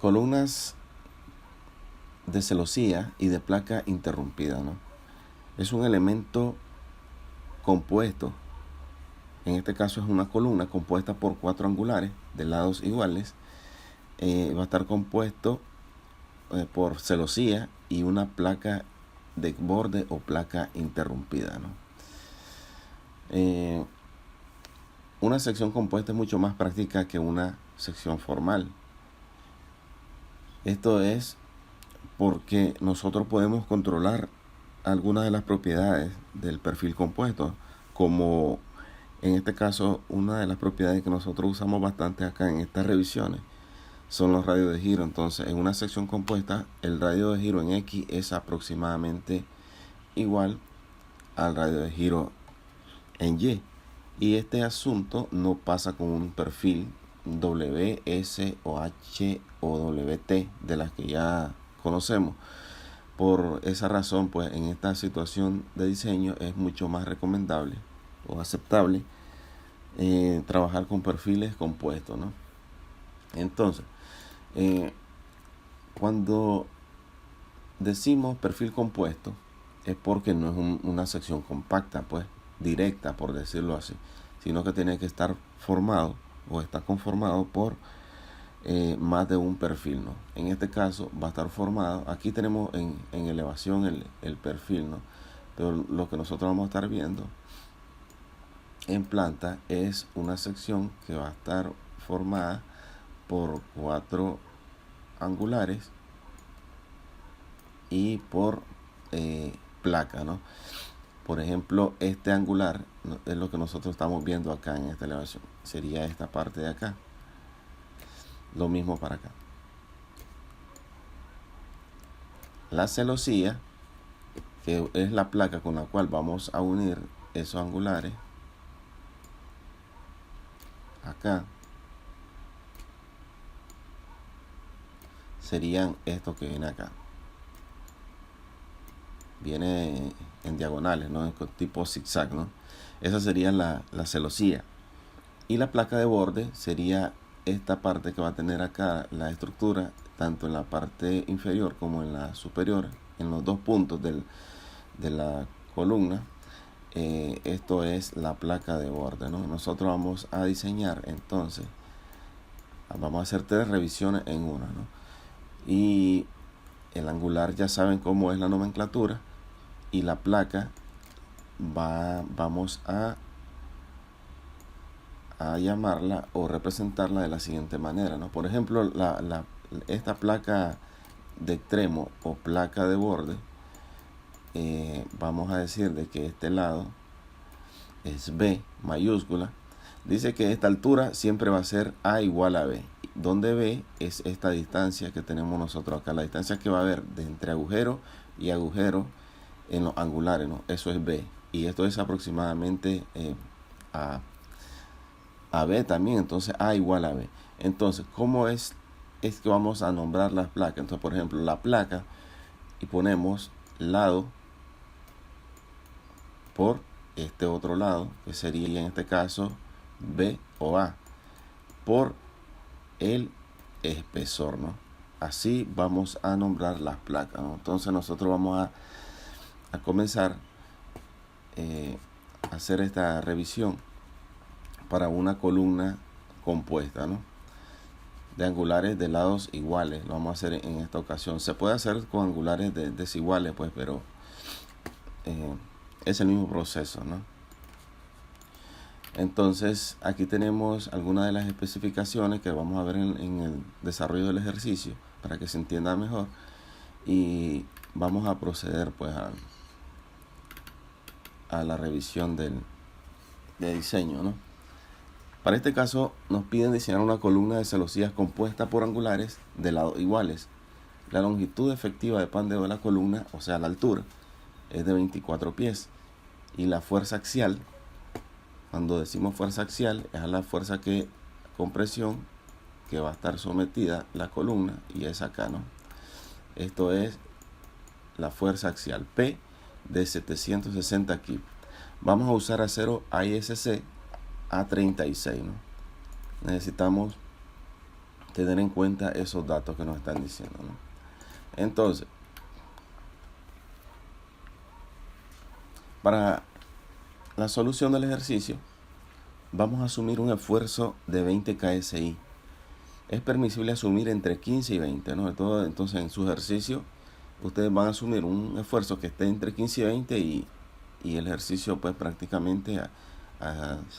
Columnas de celosía y de placa interrumpida, ¿no? Es un elemento compuesto. En este caso es una columna compuesta por 4 angulares de lados iguales. Va a estar compuesto por celosía y una placa de borde o placa interrumpida, ¿no? Una sección compuesta es mucho más práctica que una sección formal. Esto es porque nosotros podemos controlar algunas de las propiedades del perfil compuesto, como en este caso una de las propiedades que nosotros usamos bastante acá en estas revisiones son los radios de giro. Entonces, en una sección compuesta, el radio de giro en X es aproximadamente igual al radio de giro en Y. Y este asunto no pasa con un perfil W, S o H o WT de las que ya conocemos. Por esa razón, pues en esta situación de diseño es mucho más recomendable o aceptable trabajar con perfiles compuestos, ¿no? Entonces, cuando decimos perfil compuesto es porque no es una sección compacta, pues directa, por decirlo así, sino que tiene que estar formado o está conformado por más de un perfil, ¿no? En este caso va a estar formado, aquí tenemos en elevación el perfil, ¿no? Pero lo que nosotros vamos a estar viendo en planta es una sección que va a estar formada por 4 angulares y por placa, ¿no? Por ejemplo, este angular es lo que nosotros estamos viendo acá en esta elevación. Sería esta parte de acá. Lo mismo para acá. La celosía, que es la placa con la cual vamos a unir esos angulares, acá, serían estos que vienen acá. Viene en diagonales, ¿no? Tipo zigzag, ¿no? Esa sería la celosía. Y la placa de borde sería esta parte que va a tener acá la estructura, tanto en la parte inferior como en la superior, en los 2 puntos de la columna. Esto es la placa de borde, ¿no? Nosotros vamos a diseñar, entonces, vamos a hacer 3 revisiones en una, ¿no? Y el angular ya saben cómo es la nomenclatura, y la placa vamos a llamarla o representarla de la siguiente manera, ¿no? Por ejemplo, esta placa de extremo o placa de borde, vamos a decir de que este lado es B mayúscula. Dice que esta altura siempre va a ser A igual a B, donde B es esta distancia que tenemos nosotros acá, la distancia que va a haber de entre agujero y agujero en los angulares, ¿no? Eso es B, y esto es aproximadamente a B también. Entonces A igual a B. Entonces, ¿cómo es que vamos a nombrar las placas? Entonces, por ejemplo, la placa, y ponemos lado por este otro lado, que sería en este caso B o A, por el espesor, ¿no? Así vamos a nombrar las placas, ¿no? Entonces nosotros vamos a comenzar a hacer esta revisión para una columna compuesta, ¿no? De angulares de lados iguales. Lo vamos a hacer en esta ocasión. Se puede hacer con angulares desiguales, pues, pero es el mismo proceso, ¿no? Entonces, aquí tenemos algunas de las especificaciones que vamos a ver en el desarrollo del ejercicio para que se entienda mejor, y vamos a proceder, pues, a la revisión de diseño, ¿no? Para este caso nos piden diseñar una columna de celosías compuesta por angulares de lados iguales. La longitud efectiva de pandeo de la columna, o sea la altura, es de 24 pies. Y la fuerza axial, cuando decimos fuerza axial, es a la fuerza compresión que va a estar sometida la columna, y es acá, ¿no? Esto es la fuerza axial, P de 760 kg. Vamos a usar acero AISC A36, ¿no? Necesitamos tener en cuenta esos datos que nos están diciendo, ¿no? Entonces, para la solución del ejercicio, vamos a asumir un esfuerzo de 20 KSI. Es permisible asumir entre 15 y 20, ¿no? Entonces, en su ejercicio, ustedes van a asumir un esfuerzo que esté entre 15 y 20 y el ejercicio, pues, prácticamente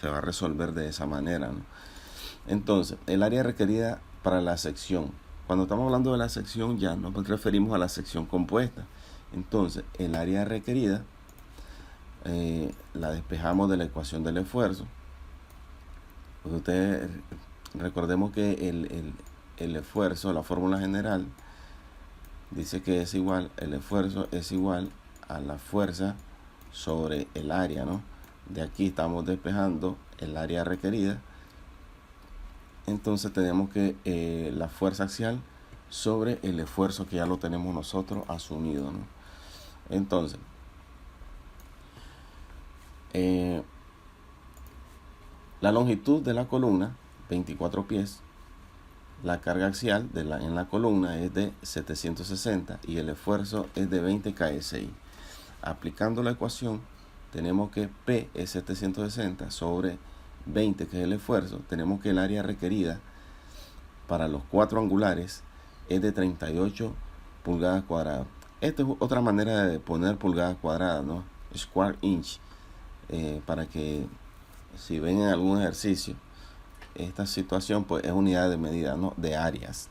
se va a resolver de esa manera, ¿no? Entonces, el área requerida para la sección. Cuando estamos hablando de la sección, ya nos referimos a la sección compuesta. Entonces, el área requerida la despejamos de la ecuación del esfuerzo. Pues ustedes recordemos que el esfuerzo, la fórmula general, dice que es igual, el esfuerzo es igual a la fuerza sobre el área, ¿no? De aquí estamos despejando el área requerida. Entonces tenemos que la fuerza axial sobre el esfuerzo que ya lo tenemos nosotros asumido, ¿no? Entonces, la longitud de la columna, 24 pies, la carga axial en la columna es de 760 y el esfuerzo es de 20 KSI. Aplicando la ecuación, tenemos que P es 760 sobre 20, que es el esfuerzo. Tenemos que el área requerida para los 4 angulares es de 38 pulgadas cuadradas. Esta es otra manera de poner pulgadas cuadradas, ¿no? Square inch. Para que si ven en algún ejercicio, esta situación pues es unidad de medida, ¿no? De áreas.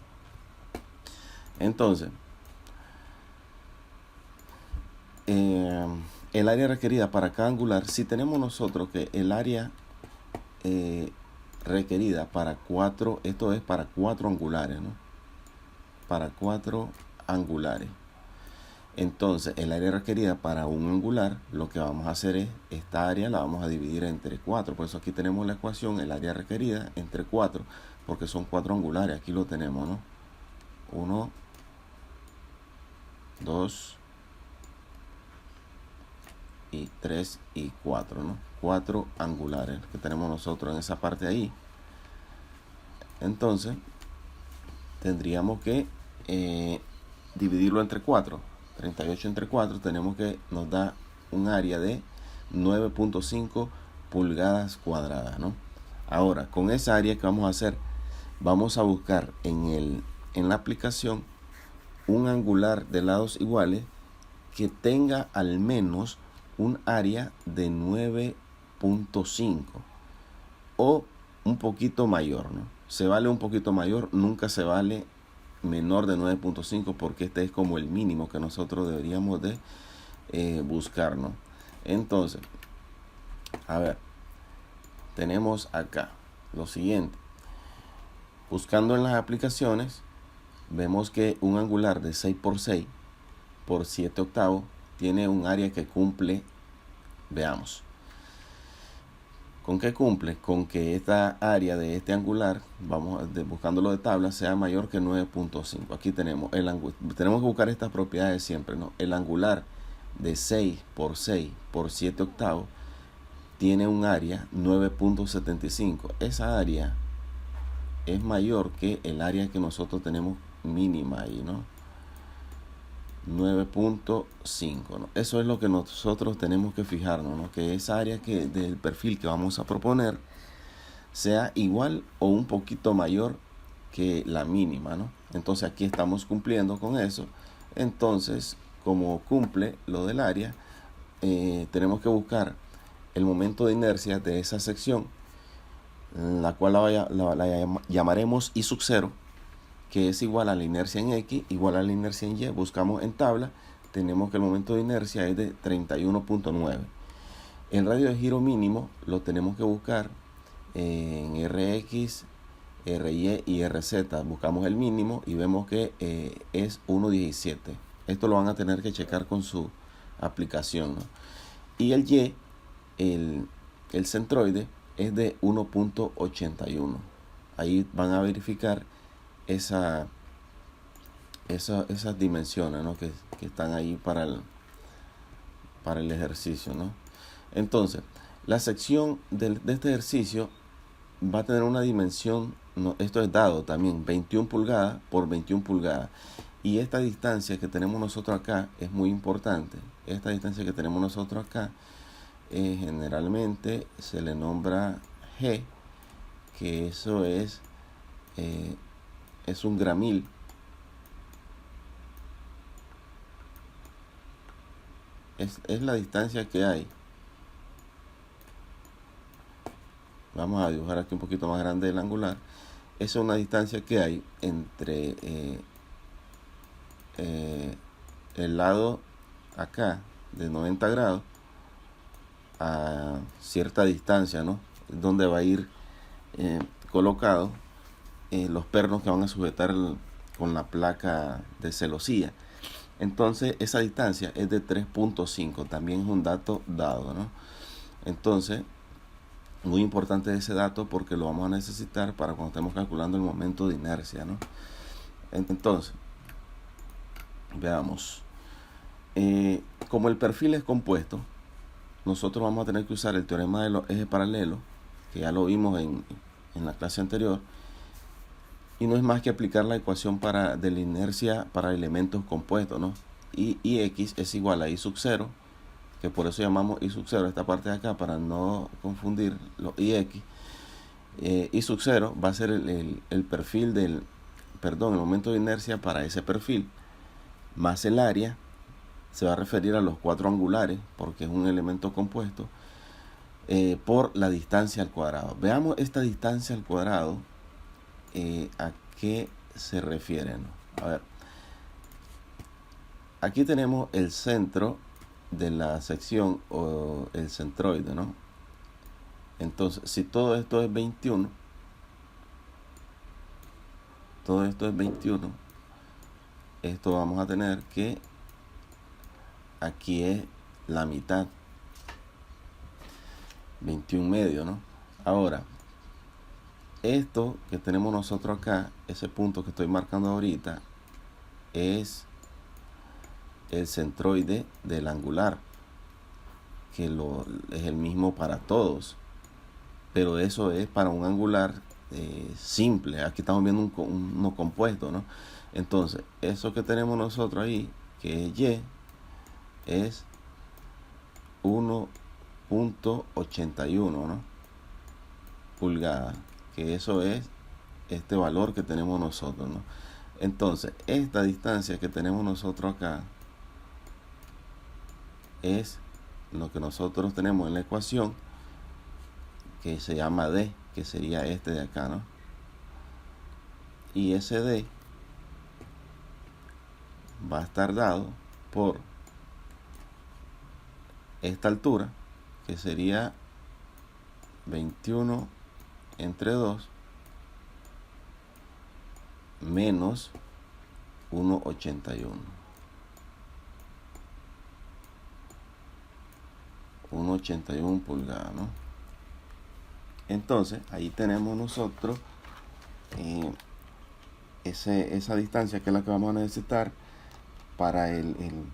Entonces, el área requerida para cada angular, si tenemos nosotros que el área requerida para 4, esto es para 4 angulares, ¿no? Para 4 angulares. Entonces, el área requerida para un angular, lo que vamos a hacer es, esta área la vamos a dividir entre 4. Por eso aquí tenemos la ecuación, el área requerida entre 4, porque son 4 angulares. Aquí lo tenemos, ¿no? 1, 2 y 3 y 4, ¿no? 4 angulares que tenemos nosotros en esa parte ahí. Entonces, tendríamos que dividirlo entre 4. 38 entre 4 tenemos que nos da un área de 9.5 pulgadas cuadradas, ¿no? Ahora, con esa área que vamos a hacer, vamos a buscar en la aplicación un angular de lados iguales que tenga al menos un área de 9.5 o un poquito mayor, ¿no? Se vale un poquito mayor, nunca se vale menor de 9.5 porque este es como el mínimo que nosotros deberíamos de buscar, ¿no? Entonces, a ver, tenemos acá lo siguiente. Buscando en las aplicaciones, vemos que un angular de 6 por 6 por 7 octavos tiene un área que cumple, veamos. ¿Con qué cumple? Con que esta área de este angular, buscándolo de tabla, sea mayor que 9.5. Aquí tenemos tenemos que buscar estas propiedades siempre, ¿no? El angular de 6 por 6 por 7 octavos tiene un área 9.75. Esa área es mayor que el área que nosotros tenemos mínima ahí, ¿no? 9.5, ¿no? Eso es lo que nosotros tenemos que fijarnos, ¿no? Que esa área del perfil que vamos a proponer sea igual o un poquito mayor que la mínima, ¿no? Entonces aquí estamos cumpliendo con eso. Entonces, como cumple lo del área, tenemos que buscar el momento de inercia de esa sección, la cual la llamaremos I sub 0, que es igual a la inercia en X, igual a la inercia en Y. Buscamos en tabla, tenemos que el momento de inercia es de 31.9. El radio de giro mínimo lo tenemos que buscar en Rx, Ry y Rz. Buscamos el mínimo y vemos que es 1.17. Esto lo van a tener que checar con su aplicación, ¿no? Y el Y, el centroide, es de 1.81. Ahí van a verificar esas dimensiones, ¿no? que están ahí para el ejercicio, ¿no? Entonces, la sección de este ejercicio va a tener una dimensión no, esto es dado también, 21 pulgadas por 21 pulgadas. Y esta distancia que tenemos nosotros acá es muy importante. Esta distancia que tenemos nosotros acá, generalmente se le nombra G, que eso es un gramil. Es la distancia que hay. Vamos a dibujar aquí un poquito más grande el angular. Esa es una distancia que hay entre el lado acá de 90 grados a cierta distancia, ¿no? Donde va a ir colocado los pernos que van a sujetar con la placa de celosía. Entonces esa distancia es de 3.5, también es un dato dado, ¿no? Entonces, muy importante ese dato porque lo vamos a necesitar para cuando estemos calculando el momento de inercia, ¿no? Entonces, veamos. Como el perfil es compuesto, nosotros vamos a tener que usar el teorema de los ejes paralelos, que ya lo vimos en la clase anterior, y no es más que aplicar la ecuación de la inercia para elementos compuestos, ¿no? Y Ix es igual a I sub 0, que por eso llamamos I sub 0 esta parte de acá, para no confundir los Ix. I sub 0 va a ser el perfil el momento de inercia para ese perfil, más el área, se va a referir a los cuatro angulares, porque es un elemento compuesto, por la distancia al cuadrado. Veamos esta distancia al cuadrado, ¿a qué se refiere, ¿no? A ver, aquí tenemos el centro de la sección o el centroide, ¿no? Entonces, si todo esto es 21, esto vamos a tener que aquí es la mitad, 21 medio, ¿no? Ahora, esto que tenemos nosotros acá, ese punto que estoy marcando ahorita, es el centroide del angular, que es el mismo para todos, pero eso es para un angular simple. Aquí estamos viendo uno compuesto, ¿no? Entonces, eso que tenemos nosotros ahí, que es Y, es 1.81, ¿no? Pulgadas, que eso es este valor que tenemos nosotros, ¿no? Entonces, esta distancia que tenemos nosotros acá es lo que nosotros tenemos en la ecuación, que se llama D, que sería este de acá, ¿no? Y ese D va a estar dado por esta altura, que sería 21 entre 2 menos 1.81. 1.81 pulgadas, ¿no? Entonces, ahí tenemos nosotros esa distancia, que es la que vamos a necesitar para el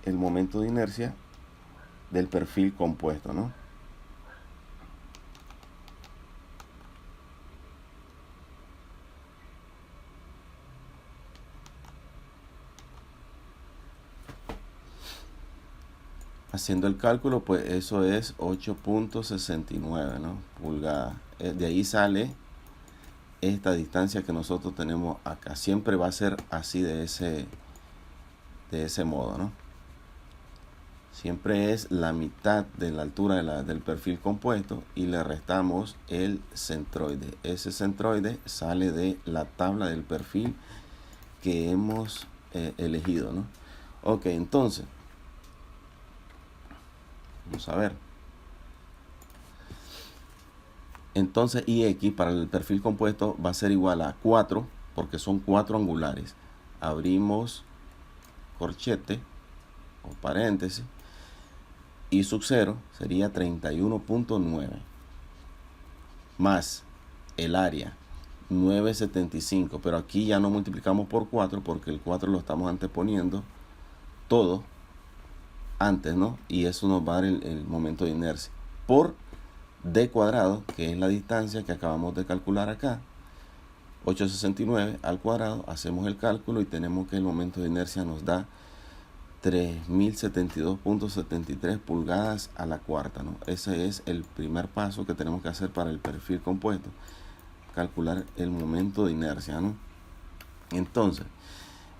momento de inercia del perfil compuesto, ¿no? Haciendo el cálculo, pues eso es 8.69, ¿no? Pulgadas. De ahí sale esta distancia que nosotros tenemos acá. Siempre va a ser así, de ese modo, ¿no? Siempre es la mitad de la altura del perfil compuesto y le restamos el centroide. Ese centroide sale de la tabla del perfil que hemos elegido, ¿no? Ok, entonces vamos a ver. Entonces Ix para el perfil compuesto va a ser igual a 4, porque son 4 angulares. Abrimos corchete o paréntesis. I sub 0 sería 31.9 más el área 9.75, pero aquí ya no multiplicamos por 4 porque el 4 lo estamos anteponiendo todo antes, ¿no? Y eso nos va a dar el momento de inercia por d cuadrado, que es la distancia que acabamos de calcular acá, 869 al cuadrado, hacemos el cálculo y tenemos que el momento de inercia nos da 3072.73 pulgadas a la cuarta, ¿no? Ese es el primer paso que tenemos que hacer para el perfil compuesto, calcular el momento de inercia, ¿no? Entonces,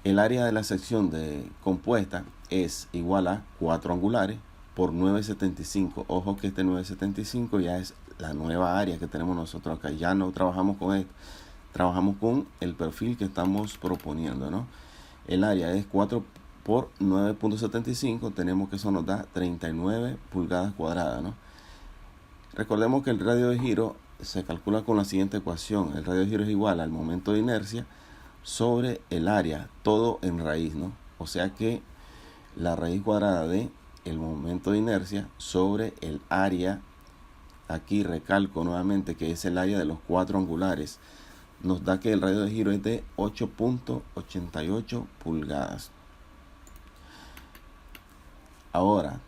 el área de la sección de compuesta es igual a 4 angulares por 975. Ojo que este 975 ya es la nueva área que tenemos nosotros acá. Ya no trabajamos con esto, trabajamos con el perfil que estamos proponiendo, ¿no? El área es 4 por 9.75, tenemos que eso nos da 39 pulgadas cuadradas, ¿no? Recordemos que el radio de giro se calcula con la siguiente ecuación. El radio de giro es igual al momento de inercia sobre el área, todo en raíz, ¿no? O sea que la raíz cuadrada de el momento de inercia sobre el área, aquí recalco nuevamente que es el área de los 4 angulares, nos da que el radio de giro es de 8.88 pulgadas. Ahora,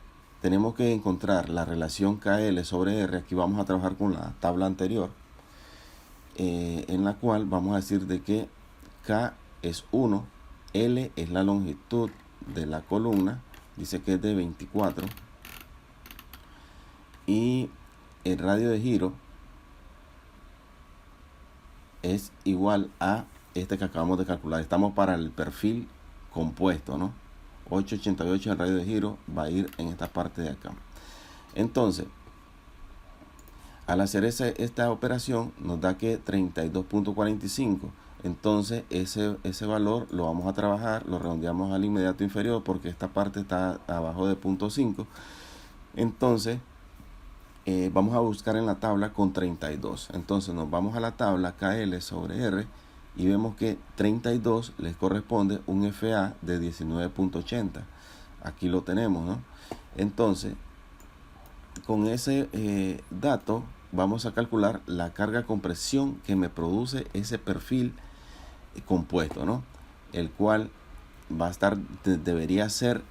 tenemos que encontrar la relación KL sobre R. Aquí vamos a trabajar con la tabla anterior, en la cual vamos a decir de que K es 1, L es la longitud de la columna, dice que es de 24, y el radio de giro es igual a este que acabamos de calcular. Estamos para el perfil compuesto, ¿no? 888 el radio de giro va a ir en esta parte de acá. Entonces, al hacer esta operación nos da que 32.45. Entonces ese valor lo vamos a trabajar, lo redondeamos al inmediato inferior porque esta parte está abajo de 0.5. Entonces vamos a buscar en la tabla con 32. Entonces nos vamos a la tabla KL sobre R y vemos que 32 les corresponde un FA de 19.80. Aquí lo tenemos, ¿no? Entonces, con ese dato vamos a calcular la carga compresión que me produce ese perfil compuesto, ¿no? El cual va a estar, debería ser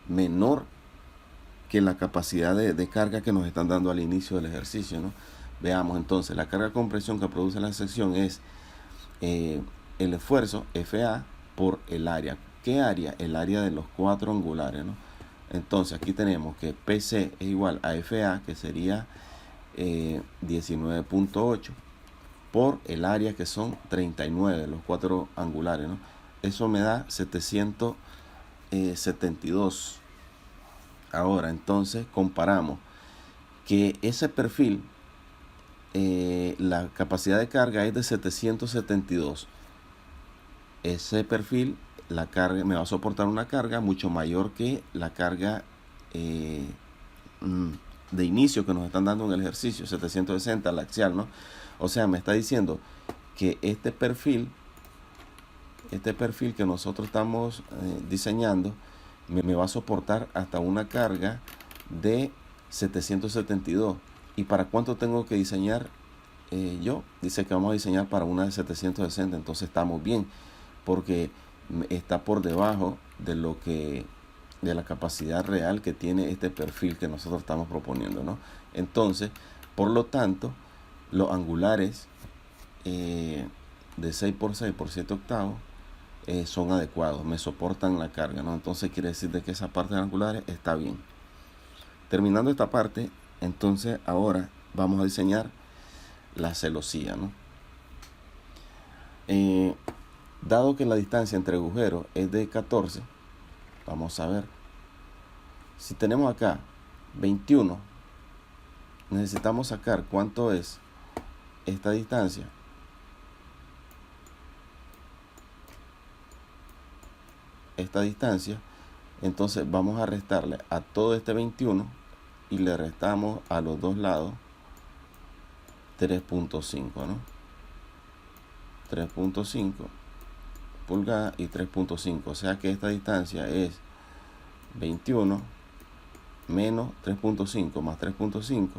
menor que la capacidad de carga que nos están dando al inicio del ejercicio, ¿no? Veamos entonces, la carga de compresión que produce la sección es el esfuerzo FA por el área. ¿Qué área? El área de los 4 angulares, ¿no? Entonces aquí tenemos que PC es igual a FA, que sería 19.8 por el área, que son 39, los 4 angulares, ¿no? Eso me da 772. Ahora entonces comparamos que ese perfil, la capacidad de carga es de 772. Ese perfil, la carga me va a soportar una carga mucho mayor que la carga de inicio que nos están dando en el ejercicio, 760 la axial, ¿no? O sea, me está diciendo que este perfil que nosotros estamos diseñando me va a soportar hasta una carga de 772. ¿Y para cuánto tengo que diseñar yo? Dice que vamos a diseñar para una de 760. Entonces estamos bien, porque está por debajo de la capacidad real que tiene este perfil que nosotros estamos proponiendo, ¿no? Entonces, por lo tanto, los angulares de 6 por 6 por 7 octavos son adecuados, me soportan la carga, ¿no? Entonces quiere decir de que esa parte de angulares está bien. Terminando esta parte, entonces ahora vamos a diseñar la celosía, ¿no? Dado que la distancia entre agujeros es de 14, vamos a ver. Si tenemos acá 21, necesitamos sacar cuánto es esta distancia. Entonces vamos a restarle a todo este 21 y le restamos a los dos lados 3.5, ¿no? 3.5 pulgadas y 3.5, o sea que esta distancia es 21 menos 3.5 más 3.5,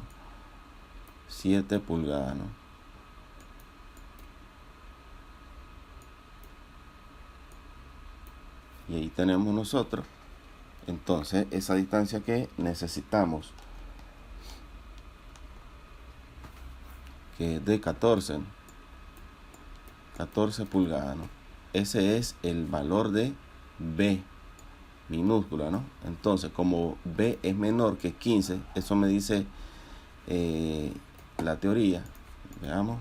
7 pulgadas, ¿no? Y ahí tenemos nosotros entonces esa distancia que necesitamos que es de 14 pulgadas, ¿no? Ese es el valor de B minúscula, ¿no? Entonces, como B es menor que 15, eso me dice la teoría. Veamos.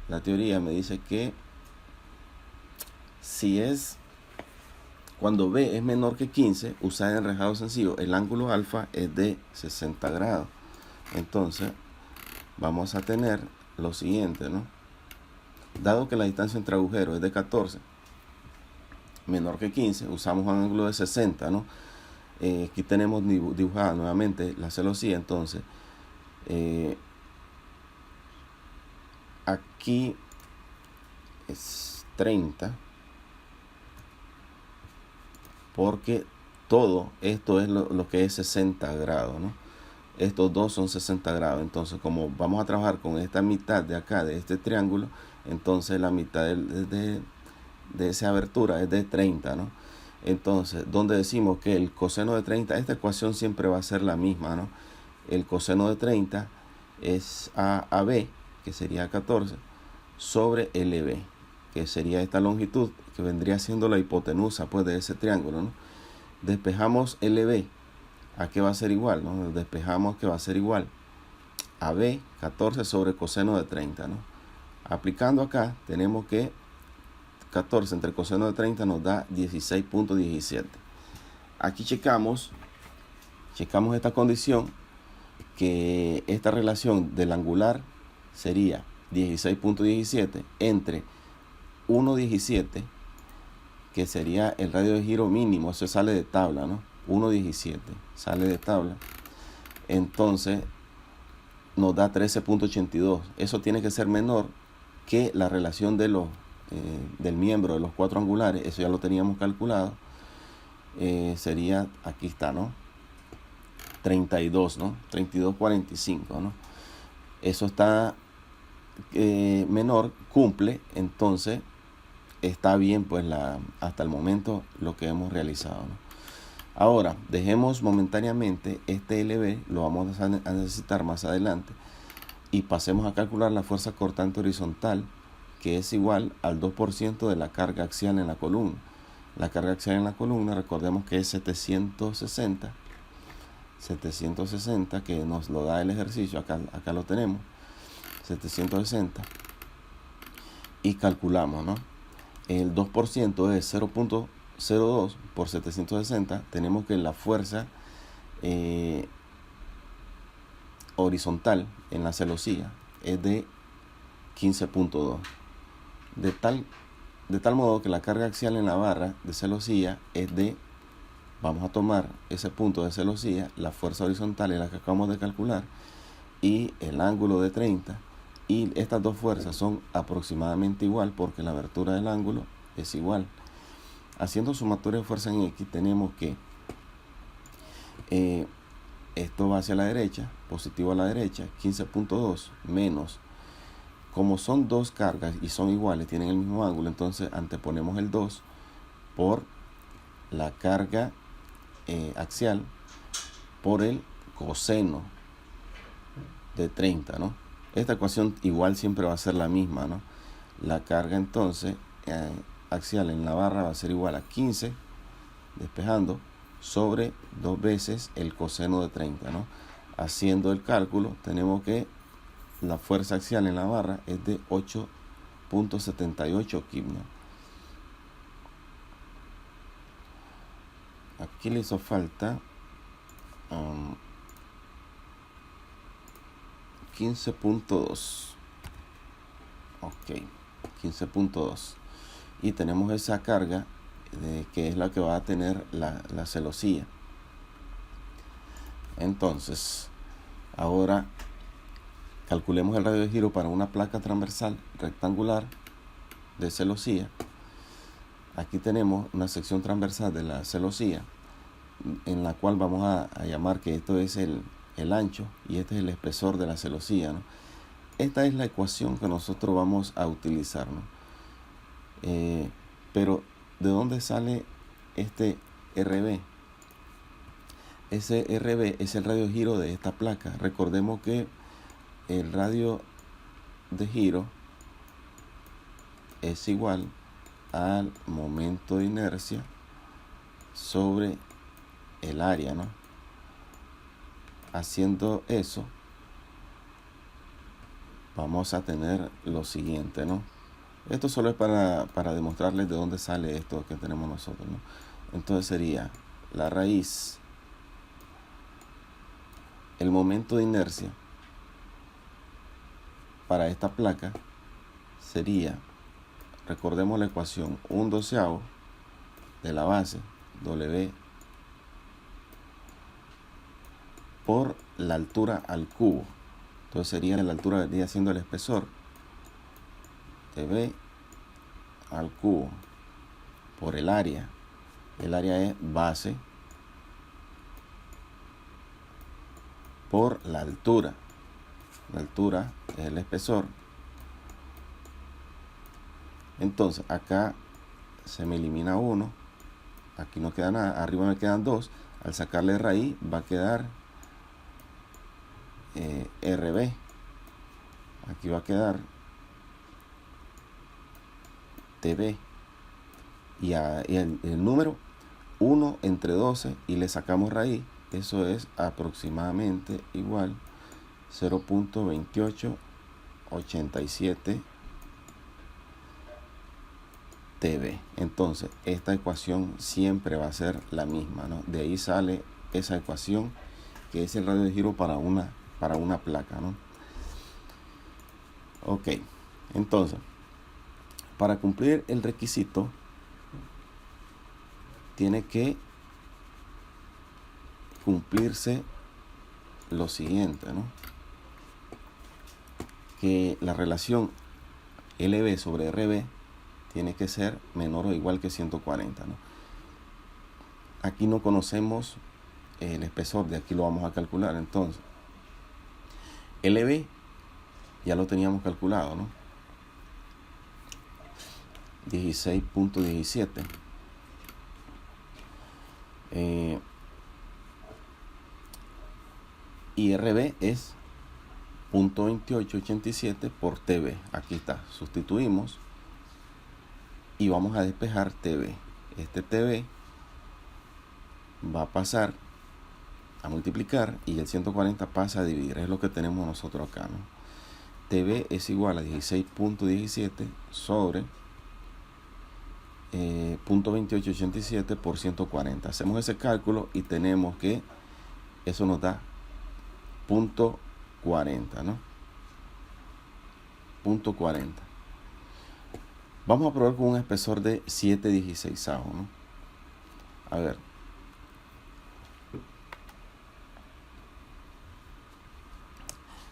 La teoría me dice que si es cuando B es menor que 15, usar enrejado sencillo, el ángulo alfa es de 60 grados. Entonces, vamos a tener lo siguiente, ¿no? Dado que la distancia entre agujeros es de 14, menor que 15, usamos un ángulo de 60, ¿no? Aquí tenemos dibujada nuevamente la celosía. Entonces, aquí es 30, porque todo esto es lo que es 60 grados, ¿no? Estos dos son 60 grados. Entonces, como vamos a trabajar con esta mitad de acá, de este triángulo, entonces la mitad de esa abertura es de 30, ¿no? Entonces, donde decimos que el coseno de 30, esta ecuación siempre va a ser la misma, ¿no? El coseno de 30 es AB, que sería 14, sobre LB, que sería esta longitud, que vendría siendo la hipotenusa, pues, de ese triángulo, ¿no? Despejamos LB, ¿a qué va a ser igual, no? Despejamos que va a ser igual a B, 14 sobre coseno de 30, ¿no? Aplicando acá, tenemos que 14 entre coseno de 30 nos da 16.17. Aquí checamos esta condición, que esta relación del angular sería 16.17 entre 1.17, que sería el radio de giro mínimo. Eso sale de tabla, ¿no? 1.17 sale de tabla. Entonces nos da 13.82. Eso tiene que ser menor que la relación de del miembro de los cuatro angulares. Eso ya lo teníamos calculado. Sería, aquí está, ¿no? 32, ¿no? 32.45, ¿no? Eso está menor, cumple. Entonces está bien, pues, hasta el momento lo que hemos realizado, ¿no? Ahora, dejemos momentáneamente este LB, lo vamos a necesitar más adelante, y pasemos a calcular la fuerza cortante horizontal, que es igual al 2% de la carga axial en la columna. La carga axial en la columna, recordemos que es 760, que nos lo da el ejercicio, acá lo tenemos, 760, y calculamos, ¿no? El 2% es 0.02 por 760. Tenemos que la fuerza horizontal en la celosía es de 15.2. De tal modo que la carga axial en la barra de celosía es de, vamos a tomar ese punto de celosía, la fuerza horizontal es la que acabamos de calcular, y el ángulo de 30, y estas dos fuerzas son aproximadamente igual porque la abertura del ángulo es igual. Haciendo sumatoria de fuerza en X, tenemos que esto va hacia la derecha, positivo a la derecha, 15.2 menos, como son dos cargas y son iguales, tienen el mismo ángulo, entonces anteponemos el 2 por la carga axial por el coseno de 30, ¿no? Esta ecuación igual siempre va a ser la misma, ¿no? La carga entonces axial en la barra va a ser igual a 15, despejando, sobre 2 veces el coseno de 30, ¿no? Haciendo el cálculo, tenemos que la fuerza axial en la barra es de 8.78 kg, ¿no? Aquí le hizo falta 15.2. Ok, 15.2. Y tenemos esa carga que es la que va a tener la celosía. Entonces, ahora calculemos el radio de giro para una placa transversal rectangular de celosía. Aquí tenemos una sección transversal de la celosía, en la cual vamos a llamar que esto es el ancho y este es el espesor de la celosía, ¿no? Esta es la ecuación que nosotros vamos a utilizar, ¿no? Pero ¿de dónde sale este RB? Ese RB es el radio de giro de esta placa. Recordemos que el radio de giro es igual al momento de inercia sobre el área, ¿no? Haciendo eso, vamos a tener lo siguiente, ¿no? Esto solo es para demostrarles de dónde sale esto que tenemos nosotros, ¿no? Entonces sería la raíz, el momento de inercia para esta placa sería, recordemos la ecuación, 1/12 de la base W por la altura al cubo. Entonces sería la altura, vendría siendo el espesor, TV al cubo por el área. El área es base por la altura. La altura es el espesor. Entonces acá se me elimina 1. Aquí no queda nada. Arriba me quedan 2. Al sacarle raíz va a quedar RB. Aquí va a quedar TV. Y el número 1 entre 12 y le sacamos raíz. Eso es aproximadamente igual 0.2887 TV. Entonces esta ecuación siempre va a ser la misma, ¿no? De ahí sale esa ecuación que es el radio de giro para una placa, ¿no? Ok, entonces para cumplir el requisito tiene que cumplirse lo siguiente, ¿no? Que la relación LB sobre RB tiene que ser menor o igual que 140, ¿no? Aquí no conocemos el espesor, de aquí lo vamos a calcular. Entonces LB ya lo teníamos calculado, ¿no? 16.17. Y RB es 0.2887 por TV. Aquí está, sustituimos y vamos a despejar TV. Este TV va a pasar a multiplicar y el 140 pasa a dividir. Es lo que tenemos nosotros acá, ¿no? TV es igual a 16.17 sobre 0.2887 por 140. Hacemos ese cálculo y tenemos que eso nos da 0.40, ¿no? 0.40. Vamos a probar con un espesor de 7/16, ¿no? A ver.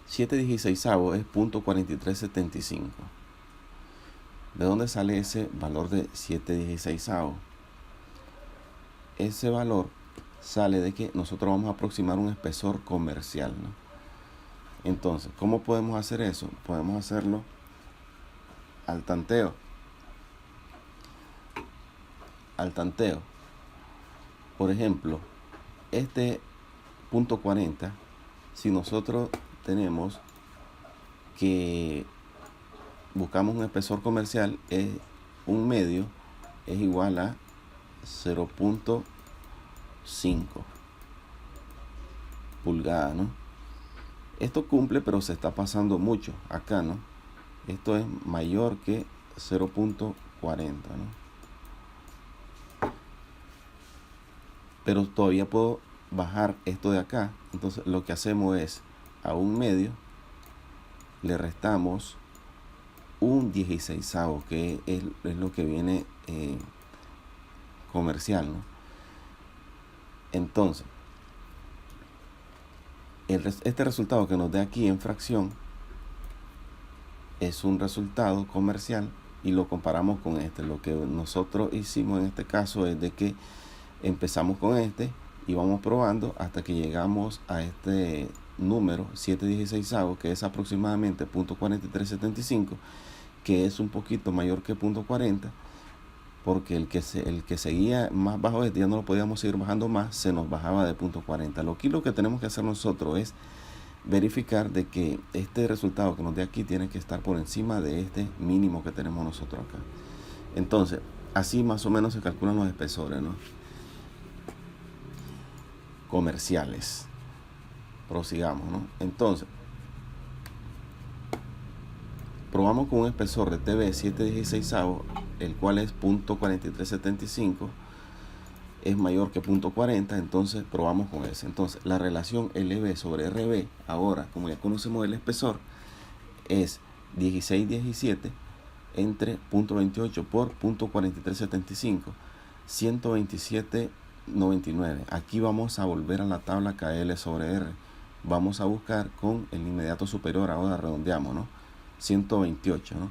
Siete dieciseisavos es 0.4375. ¿De dónde sale ese valor de 7/16? Ese valor sale de que nosotros vamos a aproximar un espesor comercial, ¿no? Entonces, ¿cómo podemos hacer eso? Podemos hacerlo al tanteo. Al tanteo. Por ejemplo, este 0.40, si nosotros tenemos que buscamos un espesor comercial, es un medio es igual a 0.5 pulgadas, ¿no? Esto cumple, pero se está pasando mucho acá, ¿no? Esto es mayor que 0.40, ¿no? Pero todavía puedo bajar esto de acá. Entonces lo que hacemos es a un medio le restamos un 16avo, que es lo que viene comercial, ¿no? Entonces este resultado que nos da aquí en fracción es un resultado comercial y lo comparamos con este. Lo que nosotros hicimos en este caso es de que empezamos con este y vamos probando hasta que llegamos a este número 7/16, que es aproximadamente 0.4375, que es un poquito mayor que 0.40, porque el que seguía más bajo este ya no lo podíamos seguir bajando más, se nos bajaba de 0.40. Lo que tenemos que hacer nosotros es verificar de que este resultado que nos dé aquí tiene que estar por encima de este mínimo que tenemos nosotros acá. Entonces, así más o menos se calculan los espesores, ¿no? Comerciales. Prosigamos, ¿no? Entonces, probamos con un espesor de TB 7/16, el cual es .4375, es mayor que .40, entonces probamos con ese. Entonces, la relación LB sobre RB, ahora, como ya conocemos el espesor, es 16/17 entre .28 por .4375, 127,99. Aquí vamos a volver a la tabla KL sobre R. Vamos a buscar con el inmediato superior, ahora redondeamos, ¿no? 128, ¿no?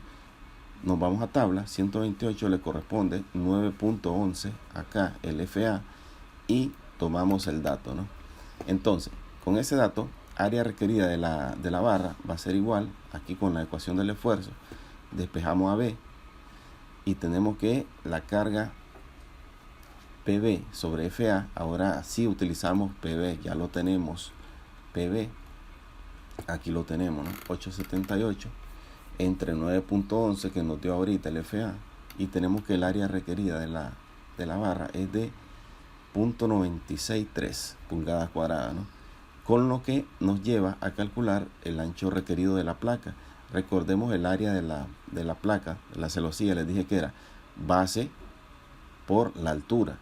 Nos vamos a tabla, 128 le corresponde 9.11 acá el FA y tomamos el dato, ¿no? Entonces, con ese dato, área requerida de la barra va a ser igual, aquí con la ecuación del esfuerzo, despejamos a B y tenemos que la carga PB sobre FA, ahora sí utilizamos PB, ya lo tenemos, PB, aquí lo tenemos, ¿no? 878 entre 9.11 que nos dio ahorita el FA, y tenemos que el área requerida de la barra es de 0.963 pulgadas cuadradas, ¿no? Con lo que nos lleva a calcular el ancho requerido de la placa. Recordemos el área de la placa, la celosía, les dije que era base por la altura,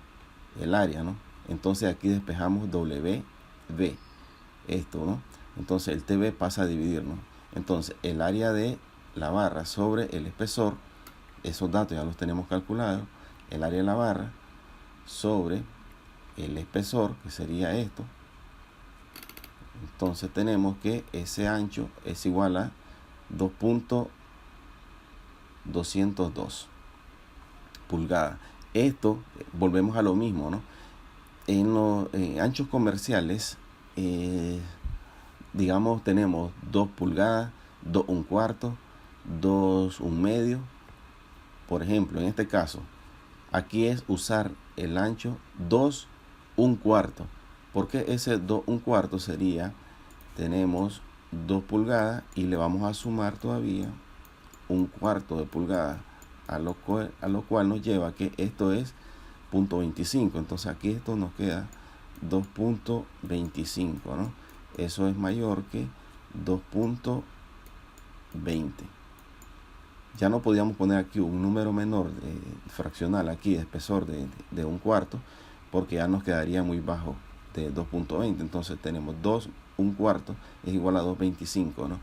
el área, ¿no? Entonces aquí despejamos WB, esto, ¿no? Entonces el TB pasa a dividir, ¿no? Entonces el área de la barra sobre el espesor, esos datos ya los tenemos calculados, el área de la barra sobre el espesor, que sería esto. Entonces tenemos que ese ancho es igual a 2.202 pulgadas. Esto, volvemos a lo mismo, ¿no? En los anchos comerciales, digamos, tenemos 2 pulgadas, 2 1/4, 2 1/2. Por ejemplo, en este caso, aquí es usar el ancho 2 1/4, porque ese 2 1/4 sería, tenemos 2 pulgadas y le vamos a sumar todavía 1/4 de pulgada, a lo cual nos lleva que esto es 0.25. Entonces aquí esto nos queda 2.25, ¿no? Eso es mayor que 2.20. Ya no podíamos poner aquí un número menor fraccional aquí de espesor de 1/4, porque ya nos quedaría muy bajo de 2.20. Entonces tenemos 2 1/4 es igual a 2.25, ¿no?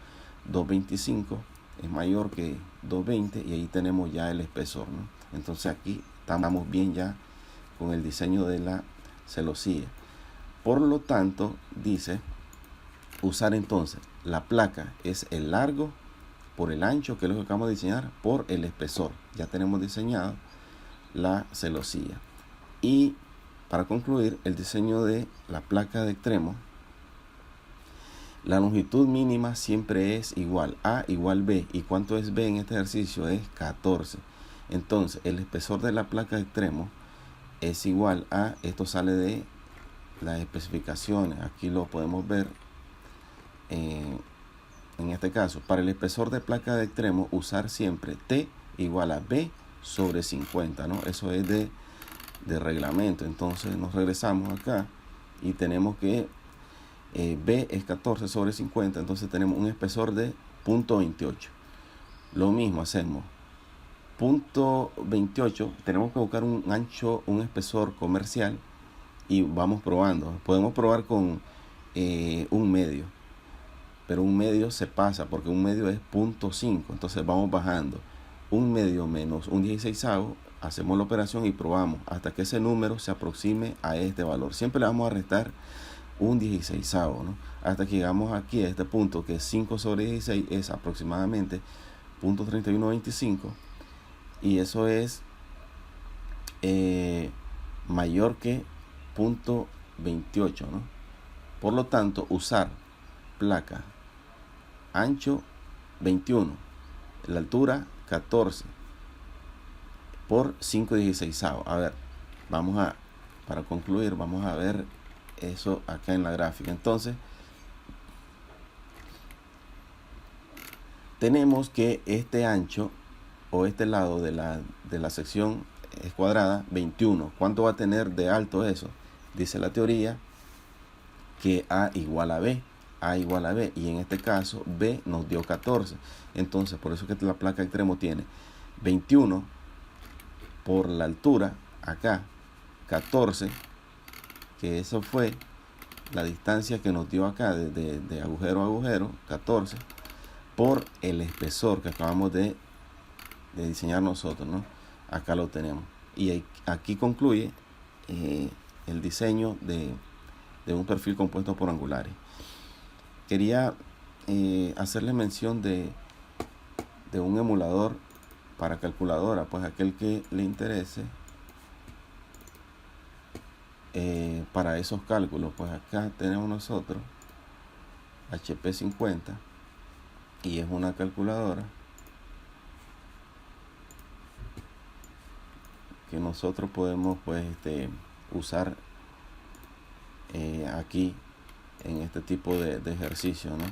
2.25 es mayor que 2.20 y ahí tenemos ya el espesor, ¿no? Entonces aquí estamos bien ya con el diseño de la celosía. Por lo tanto, dice usar entonces la placa es el largo por el ancho, que es lo que acabamos de diseñar, por el espesor. Ya tenemos diseñado la celosía. Y para concluir el diseño de la placa de extremo, la longitud mínima siempre es igual a igual B. ¿Y cuánto es B en este ejercicio? Es 14. Entonces el espesor de la placa de extremo es igual a, esto sale de las especificaciones, aquí lo podemos ver. En este caso, para el espesor de placa de extremo, usar siempre T igual a B sobre 50, ¿no? Eso es de reglamento. Entonces nos regresamos acá y tenemos que B es 14 sobre 50, entonces tenemos un espesor de 0.28. Lo mismo hacemos. 0.28, tenemos que buscar un ancho, un espesor comercial y vamos probando. Podemos probar con un medio, pero un medio se pasa porque un medio es 0.5, entonces vamos bajando. Un medio menos un 16avo, hacemos la operación y probamos hasta que ese número se aproxime a este valor. Siempre le vamos a restar un 16avo, ¿no? Hasta que llegamos aquí a este punto, que es 5 sobre 16 es aproximadamente 0.3125, y eso es mayor que 0.28, ¿no? Por lo tanto, usar placa ancho 21, la altura 14 por 5/16. A ver, para concluir, vamos a ver eso acá en la gráfica. Entonces, tenemos que este ancho o este lado de la sección es cuadrada, 21. ¿Cuánto va a tener de alto eso? Dice la teoría que A igual a B. A igual a B, y en este caso B nos dio 14. Entonces, por eso que la placa extremo tiene 21 por la altura, acá 14, que eso fue la distancia que nos dio acá de agujero a agujero, 14, por el espesor que acabamos de diseñar nosotros, ¿no? Acá lo tenemos. Y aquí concluye el diseño de un perfil compuesto por angulares. Quería hacerle mención de un emulador para calculadora, pues aquel que le interese para esos cálculos. Pues acá tenemos nosotros HP50 y es una calculadora que nosotros podemos pues usar aquí en este tipo de ejercicio, ¿no?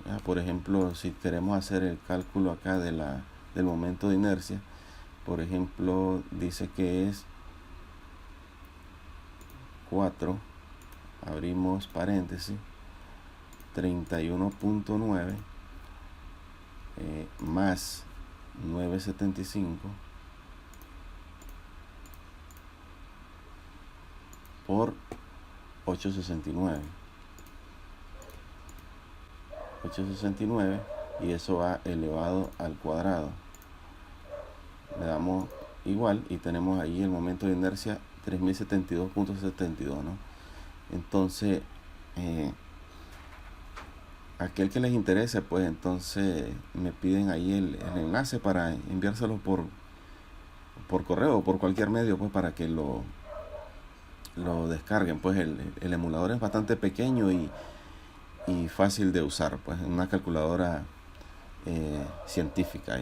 Ya, por ejemplo, si queremos hacer el cálculo acá del momento de inercia, por ejemplo, dice que es 4, abrimos paréntesis, 31.9 más 9.75 por 8.69, y eso va elevado al cuadrado. Le damos igual y tenemos ahí el momento de inercia 3072.72, ¿no? Entonces aquel que les interese, pues entonces me piden ahí el enlace para enviárselo por correo o por cualquier medio, pues para que lo descarguen. Pues el emulador es bastante pequeño y fácil de usar, pues en una calculadora científica.